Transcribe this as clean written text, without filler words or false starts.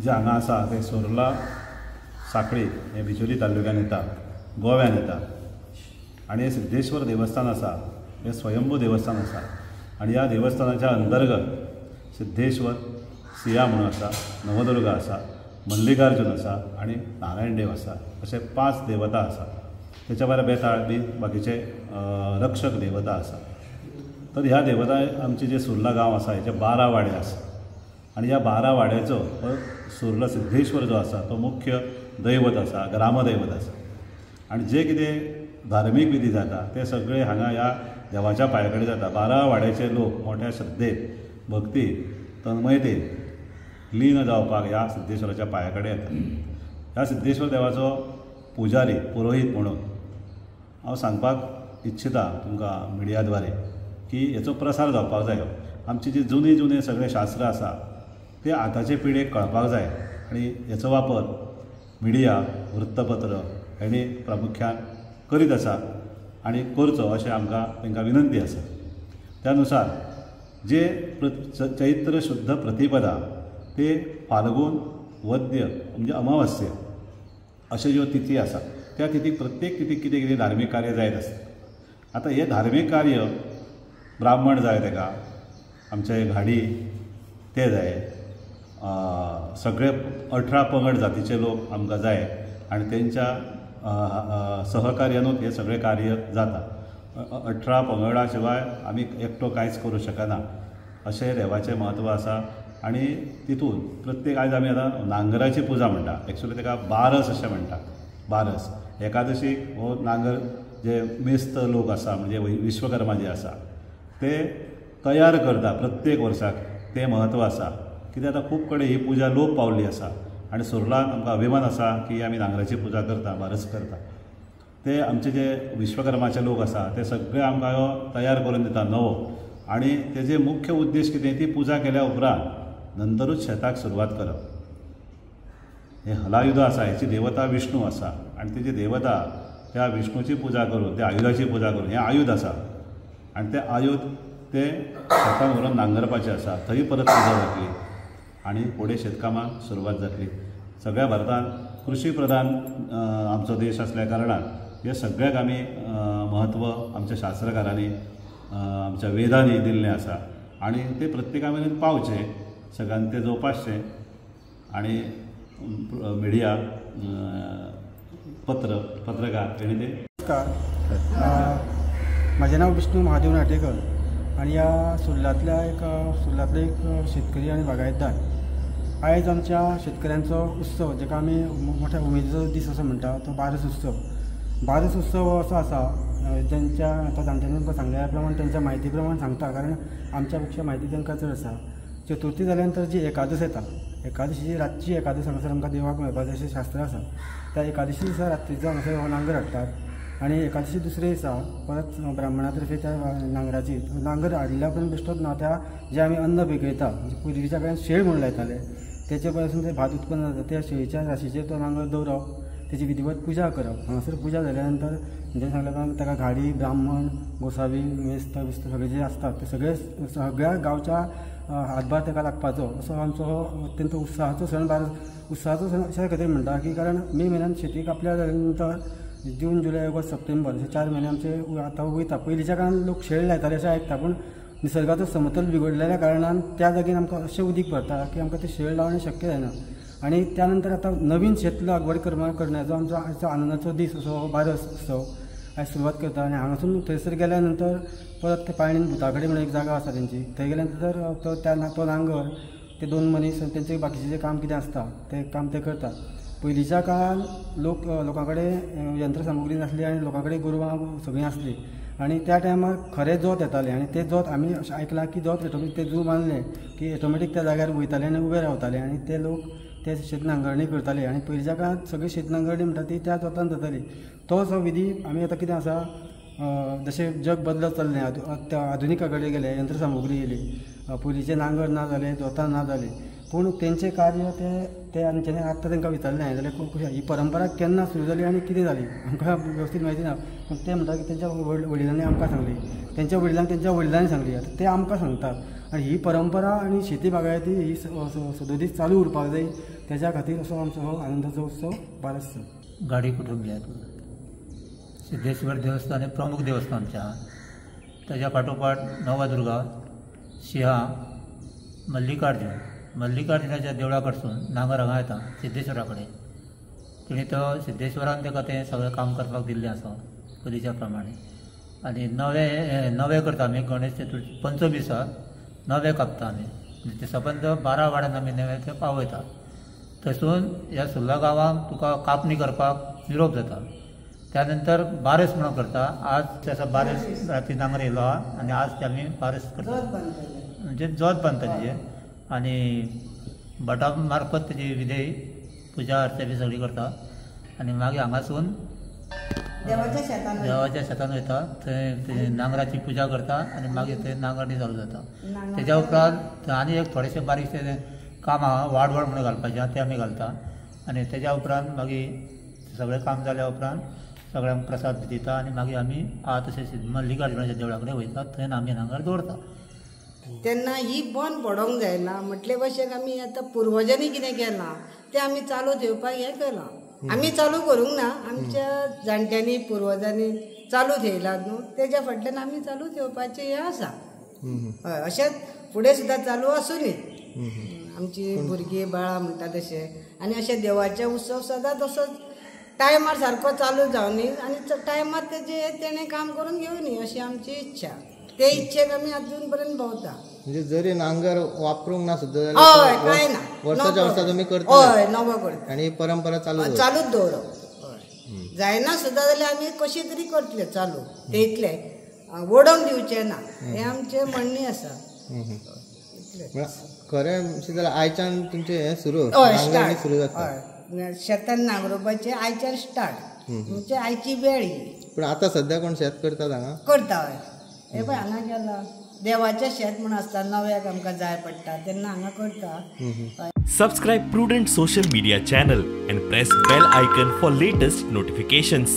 जे हांगा आसा ते सोर्ला साखळी हे बिचोली तालुक्यान येता, गोव्यान येता. आनी हे सिद्धेश्वर देवस्थान आसा हे स्वयंभू देवस्थान आसा. आनी ह्या देवस्थानाच्या अंतर्गत सिद्धेश्वर, सिया म्हणून आसा, नवदुर्गा आसा, मल्लिकार्जुन आसा आनी नारायण देव आसा. अशे 5 देवता आसा. त्याच्या भायर बेताळ बी बाकीचे रक्षक देवता आसा. तर ह्या देवता आमचे जे सुर्ला गांव आसा हेचे 12 वाडे आसा. आनी ह्या 12 वाड्याचो सुर्ला सिद्धेश्वर जो आसा तो मुख्य दैवत आसा, ग्रामदैवत आसा. आनी जे कितें धार्मीक विधी जाता ते सगळे हांगा ह्या देवाच्या पांया कडेन जाता. 12 वाड्याचे लोक मोठ्या श्रद्धेन, भक्ती, तन्मयतेन लीन जावपाक ह्या सिद्धेश्वराच्या पांया कडेन येता. ह्या सिद्धेश्वर देवाचो पुजारी, पुरोहीत म्हणून हांव सांगपाक इच्छिता तुमकां मिडिया द्वारे की हेचो प्रसार जावपाक जायो. आमची जी जुने सगळे शास्त्र आसा ते आतांचे पिळगेक कळपाक जाय आनी हेचो वापर मिडिया, वृत्तपत्र हेणी प्रामुख्यान करीत आसा आनी करचो अशें आमकां तांकां विनंती आसा. त्या नुसार जे चैत्र शुद्ध प्रतिपदा ते फाल्गून वद्य म्हणजे अमावस्या अशे ज्यो तिथी आसा त्या तिथीक प्रत्येक तिथीक कितें कितें धार्मीक कार्य जायत आसता. आतां हे धार्मीक कार्य ब्राह्मण जाय, ताका आमचे घाडी ते जाय, सगळे 18 पंगड जातीचे लोक आमकां जाय आनी तेंच्या सहकार्यानूच हे सगळे कार्य जाता. 18 पंगडा शिवाय आमी एकटो कांयच करूं शकना अशें देवाचें म्हत्व आसा. आनी तितून प्रत्येक आयज आमी आतां नांगराची पुजा म्हणटा, एक्चुअली ताका बारस अशें म्हणटा. बारस एकादशीक हो नांगर जे मेस्त लोक आसा म्हणजे विश्वकर्मा जे आसा ते तयार करता प्रत्येक वर्साक. ते म्हत्व आसा कित्याक आतां खूब कडेन ही पुजा लोप पावल्ली आसा आनी सुर्लाक आमकां अभिमान आसा की आमी नांगराची पुजा करता, बारस करता. ते आमचे जे विश्वकर्माचे लोक आसा ते सगळे आमकां हो तयार करून दिता नवो. आनी तेजे मुख्य उद्देश कितें, ती पुजा केल्या उपरांत नंतरूच शेताक सुरवात करप. हे हलायुध आसा, हेची देवता विष्णू आसा आनी तेजी देवता त्या विष्णूची पुजा करून, त्या आयुधाची पुजा करून, हें आयुध आसा आनी ते आयुध ते शेतान व्हरून नांगरपाचें आसा. थंय परत पुजा जातली आनी फुडें शेतकामाक सुरवात जातली. सगळ्या भारतांत कृशी प्रधान आमचो देश असल्या कारणान हे सगळ्याक आमी म्हत्व आमच्या शास्त्रकारांनी, आमच्या वेदांनी दिल्लें आसा आनी ते प्रत्येका मेरेन पावचें, सगळ्यांनी ते जोपासचें. आनी मिडिया, पत्रकार हेणी ते. नमस्कार, म्हजें नांव विष्णू महादेव नाटेकर आनी ह्या सुर्लांतले एक शेतकरी आनी बागायतदार. आयज आमच्या शेतकऱ्यांचो उत्सव जेका आमी मोठ्या उमेदीचो दीस असो म्हणटा तो बारस उत्सव. बारस उत्सव हो असो आसा जेंच्या आतां जाणट्यांनी तुमकां सांगल्या प्रमाण तेंच्या म्हायती प्रमाण सांगता, कारण आमच्या पेक्षा म्हायती तांकां चड आसा. चतुर्थी जाल्या नंतर जी एकादश येता, एकादशीची रातची एकादश हांगासर आमकां देवाक मेळपाचें अशें शास्त्र आसा. त्या एकादशी दिसा रात्रीचो हांगासर हो नांगर हाडटात आनी एकादशी दुसरे दिसा परत ब्राह्मणा तर्फे त्या नांगराची नांगर हाडल्या उपरांत बेश्टोच ना, त्या जे आमी अन्न पिकयता म्हणजे पयलींच्या काळांत शेळ म्हणून लायताले तेचे पासून ते भात उत्पन्न जाता, त्या शेळीच्या राशीचेर तो नांगर दवरप, तेची विधिवत पुजा करप. हांगासर पुजा जाल्या नंतर म्हणजे सांगल्या प्रमाण ताका घाडी, ब्राह्मण, गोसावी, मेस्त बिस्त सगळे जे आसतात ते सगळ्या गांवच्या हातभार ताका लागपाचो असो आमचो हो अत्यंत उत्साहाचो सण. उत्साहाचो सण अशा खातीर म्हणटा की कारण मे म्हयन्यान शेती कापल्या जाल्या नंतर जून, जुलय, ऑगस्ट, सप्टेंबर अशे 4 म्हयने आमचे आतां वयता. पयलींच्या काळान लोक शेळ लायताले अशें आयकता, पूण निसर्गाचो समतोल बिगडलेल्या कारणान त्या जागेन आमकां अशें उदीक भरता की आमकां ते शेळ लावणें शक्य जायना. आनी त्या नंतर आतां नवीन शेत लागवड करण्याचो आमचो आयचो आनंदाचो दीस असो हो बारस उत्सव आयज सुरवात करता. आनी हांगासून थंयसर गेल्या नंतर परत ते पायणीन भुताकडेन म्हणून एक जागा आसा तेंची, थंय गेल्या नंतर तो नांगर ते 2 मनीस तेंचें बाकीचें जें काम कितें आसता तें काम ते करतात. पयलींच्या काळान लोकां कडेन यंत्रसामुग्री नासली आनी लोकां कडेन गोरवां सगळीं आसलीं आनी त्या टायमार खरें जोत येतालें आनी ते जोत आमी अशें आयकलां की जोत ऑटोमॅटीक ते जू बांदलें की ऑटोमॅटीक त्या जाग्यार वयताले आनी उबे रावताले आनी ते लोक ते शेत नांगरणी करताले. आनी पयलींच्या काळांत सगळी शेत नांगरणी म्हणटा ती त्या जोतान जाताली. तो जो विधी आमी आतां कितें आसा जशें जग बदलत चल्लें, आधुनिका कडेन गेले, यंत्रसामुग्री येयली, पयलींचे नांगर ना जाले, जोतां ना जालीं, पूण तेंचें कार्य ते आमच्यानी आतां तांकां विचारलें हांवें जाल्यार खूब खुशी. ही परंपरा केन्ना सुरू जाली आनी कितें जाली आमकां वेवस्थीत म्हायती ना, पूण ते म्हणटा की तेंच्या वडिलांनी आमकां सांगली, तेंच्या वडिलांक तेंच्या वडिलांनी सांगली, आतां ते आमकां सांगतात. आनी ही परंपरा आनी शेती बागायती ही सदोदीत चालू उरपाक जाय, तेज्या खातीर असो आमचो हो आनंदाचो उत्सव बारस गाडी कुटुंबियांत सिद्धेश्वर देवस्थान हे प्रमुख देवस्थान आमचें आहा. ताच्या फाटोफाट नवदुर्गा, शिहा, मल्लिकार्जुनाच्या देवळा कडसून नांगर हांगा येता सिद्धेश्वरा कडेन. तिणें तो सिद्धेश्वरान ताका तें सगळें काम करपाक दिल्लें आसा पयलींच्या प्रमाणे. आनी नवे करता आमी गणेश चतुर्थी पंचमी दिसा नवे कापता आमी. ते सबंद 12 वाड्यान आमी नवे ते पावयता. थंयसून ह्या सुर्ला गांवांक तुका कापणी करपाक निरोप जाता. त्यानंतर बारस म्हणून करता. आज त्याचा बारस राती नांगर येयलो आहा आनी आज ते आमी बारस करता, म्हणजे जोत बांदता तेजेर. आनी भटा मार्फत तेजी विधेय पुजा अर्चा बी सगळी करता. आनी मागीर हांगासून देवाच्या शेतान वयता, थंय नांगराची पुजा करता आनी मागीर थंय नांगरणी चालू जाता. तेज्या उपरांत आनी एक थोडेशें बारीकशें काम आहा, वाड म्हणून घालपाचें तें आमी घालता. आनी तेज्या उपरांत मागीर सगळें काम जाल्या उपरांत सगळ्यांक प्रसाद दिता आनी मागीर आमी तशें मल्लिकार्जुनाच्या देवळा कडेन वयता, थंय आमी नांगर दवरता. तेन्ना ही बंद पडोंक जायना म्हटले भशेन आमी आतां पुर्वजांनी कितें केलां तें आमी चालू ठेवपाक हें केलां. आमी चालू करूंक ना, आमच्या जाणट्यांनी पुर्वजांनी चालू ठेयलां न्हू, तेज्या फाटल्यान आमी चालू ठेवपाचें हें आसा. हय, अशेंच फुडें सुद्दां चालू आसूनी. आमची भुरगीं बाळां म्हणटा तशें. आनी अशें देवाचे उत्सव सदांच तसोच टायमार सारको चालू जावनी आनी टायमार तेजें तेणें काम करून घेवनी अशी आमची इच्छा. ते इच्छेक आमी अजून पर्यंत भोंवता. म्हणजे जरी नांगर वापरूंक ना सुद्दां हय कांय ना, वर्साच्या वर्सा तुमी करता. हय, नवो करता आनी परंपरा चालूच दवरप. हय, जायना सुद्दां जाल्यार आमी कशें तरी करतले चालू. ते इतलें ओडोंक दिवचें ना, हें आमचें म्हणणी आसा. खरें अशें जाल्यार आयच्यान तुमचें हें सुरू जाता. शेतान नांगरोवपाचें आयच्यान स्टार्ट, म्हणजे आयची वेळ ही. पूण आतां सद्या कोण शेत करतात हांगा? करता. हय, हे पळय हांगा गेला देवाचें शेत म्हूण आसता, नव्याक आमकां जाय पडटा तेन्ना हांगा करता. Subscribe Prudent social media channel and press bell icon for latest notifications.